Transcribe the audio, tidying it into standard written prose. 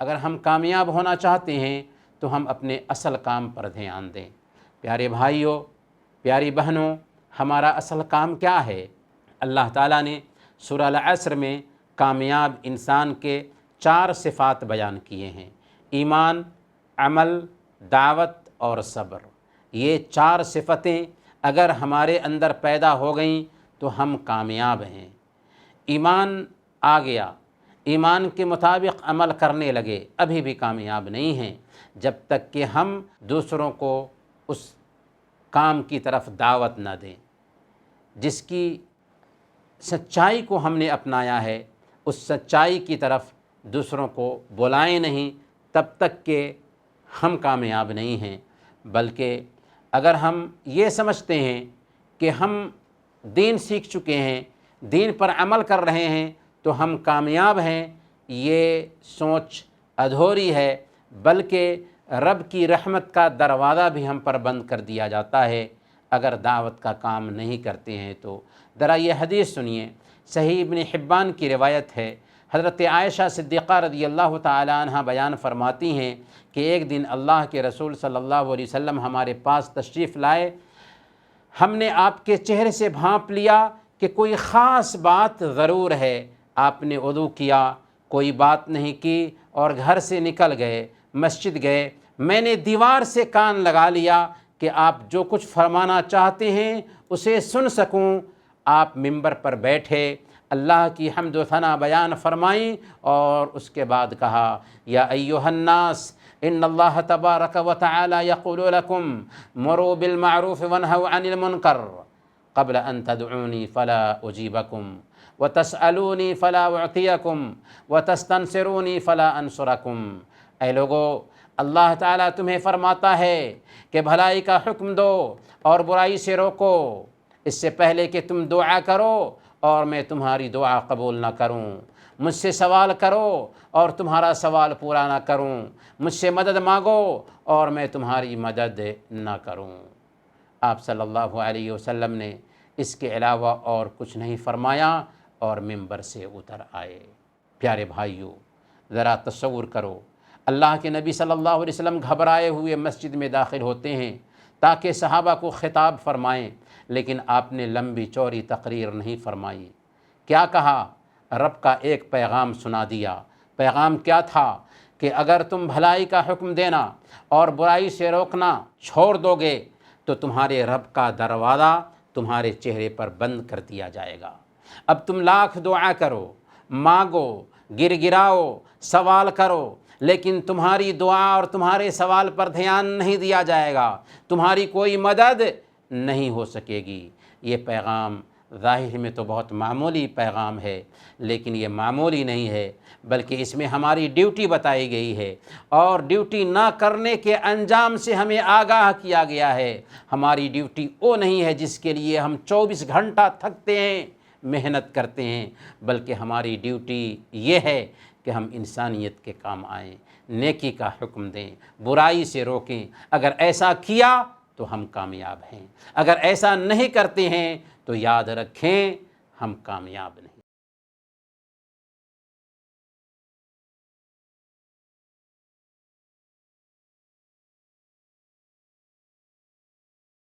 اگر ہم کامیاب ہونا چاہتے ہیں تو ہم اپنے اصل کام پر دھیان دیں۔ پیارے بھائیوں، پیاری بہنوں، ہمارا اصل کام کیا ہے؟ اللہ تعالیٰ نے سورہ العصر میں کامیاب انسان کے 4 صفات بیان کیے ہیں: ایمان، عمل، دعوت اور صبر۔ یہ 4 صفتیں اگر ہمارے اندر پیدا ہو گئیں تو ہم کامیاب ہیں۔ ایمان آ گیا، ایمان کے مطابق عمل کرنے لگے، ابھی بھی کامیاب نہیں ہیں جب تک کہ ہم دوسروں کو اس کام کی طرف دعوت نہ دیں جس کی سچائی کو ہم نے اپنایا ہے، اس سچائی کی طرف دوسروں کو بلائیں نہیں، تب تک کہ ہم کامیاب نہیں ہیں۔ بلکہ اگر ہم یہ سمجھتے ہیں کہ ہم دین سیکھ چکے ہیں، دین پر عمل کر رہے ہیں تو ہم کامیاب ہیں، یہ سوچ ادھوری ہے، بلکہ رب کی رحمت کا دروازہ بھی ہم پر بند کر دیا جاتا ہے اگر دعوت کا کام نہیں کرتے ہیں تو۔ ذرا یہ حدیث سنیے، صحیح ابن حبان کی روایت ہے، حضرت عائشہ صدیقہ رضی اللہ تعالی عنہ بیان فرماتی ہیں کہ ایک دن اللہ کے رسول صلی اللہ علیہ وسلم ہمارے پاس تشریف لائے، ہم نے آپ کے چہرے سے بھانپ لیا کہ کوئی خاص بات ضرور ہے۔ آپ نے وضو کیا، کوئی بات نہیں کی اور گھر سے نکل گئے، مسجد گئے۔ میں نے دیوار سے کان لگا لیا کہ آپ جو کچھ فرمانا چاہتے ہیں اسے سن سکوں۔ آپ ممبر پر بیٹھے، اللہ کی حمد و ثنا بیان فرمائیں اور اس کے بعد کہا: یا ایھا الناس ان اللہ تبارک و تعالی یقول لکم مروا بالمعروف وانہوا عن المنکر قبل ان تدعونی فلا اجیبکم وتسألونی فلا اعطیکم وتستنصرونی فلا انصرکم۔ اے لوگو، اللہ تعالیٰ تمہیں فرماتا ہے کہ بھلائی کا حکم دو اور برائی سے روکو، اس سے پہلے کہ تم دعا کرو اور میں تمہاری دعا قبول نہ کروں، مجھ سے سوال کرو اور تمہارا سوال پورا نہ کروں، مجھ سے مدد مانگو اور میں تمہاری مدد نہ کروں۔ آپ صلی اللہ علیہ وسلم نے اس کے علاوہ اور کچھ نہیں فرمایا اور ممبر سے اتر آئے۔ پیارے بھائیوں، ذرا تصور کرو، اللہ کے نبی صلی اللہ علیہ وسلم گھبرائے ہوئے مسجد میں داخل ہوتے ہیں تاکہ صحابہ کو خطاب فرمائیں، لیکن آپ نے لمبی چوڑی تقریر نہیں فرمائی۔ کیا کہا؟ رب کا ایک پیغام سنا دیا۔ پیغام کیا تھا؟ کہ اگر تم بھلائی کا حکم دینا اور برائی سے روکنا چھوڑ دو گے تو تمہارے رب کا دروازہ تمہارے چہرے پر بند کر دیا جائے گا۔ اب تم لاکھ دعا کرو، مانگو، گر گراؤ، سوال کرو، لیکن تمہاری دعا اور تمہارے سوال پر دھیان نہیں دیا جائے گا، تمہاری کوئی مدد نہیں ہو سکے گی۔ یہ پیغام ظاہر میں تو بہت معمولی پیغام ہے، لیکن یہ معمولی نہیں ہے، بلکہ اس میں ہماری ڈیوٹی بتائی گئی ہے اور ڈیوٹی نہ کرنے کے انجام سے ہمیں آگاہ کیا گیا ہے۔ ہماری ڈیوٹی وہ نہیں ہے جس کے لیے ہم 24 گھنٹہ تھکتے ہیں، محنت کرتے ہیں، بلکہ ہماری ڈیوٹی یہ ہے کہ ہم انسانیت کے کام آئیں، نیکی کا حکم دیں، برائی سے روکیں۔ اگر ایسا کیا تو ہم کامیاب ہیں، اگر ایسا نہیں کرتے ہیں تو یاد رکھیں ہم کامیاب نہیں۔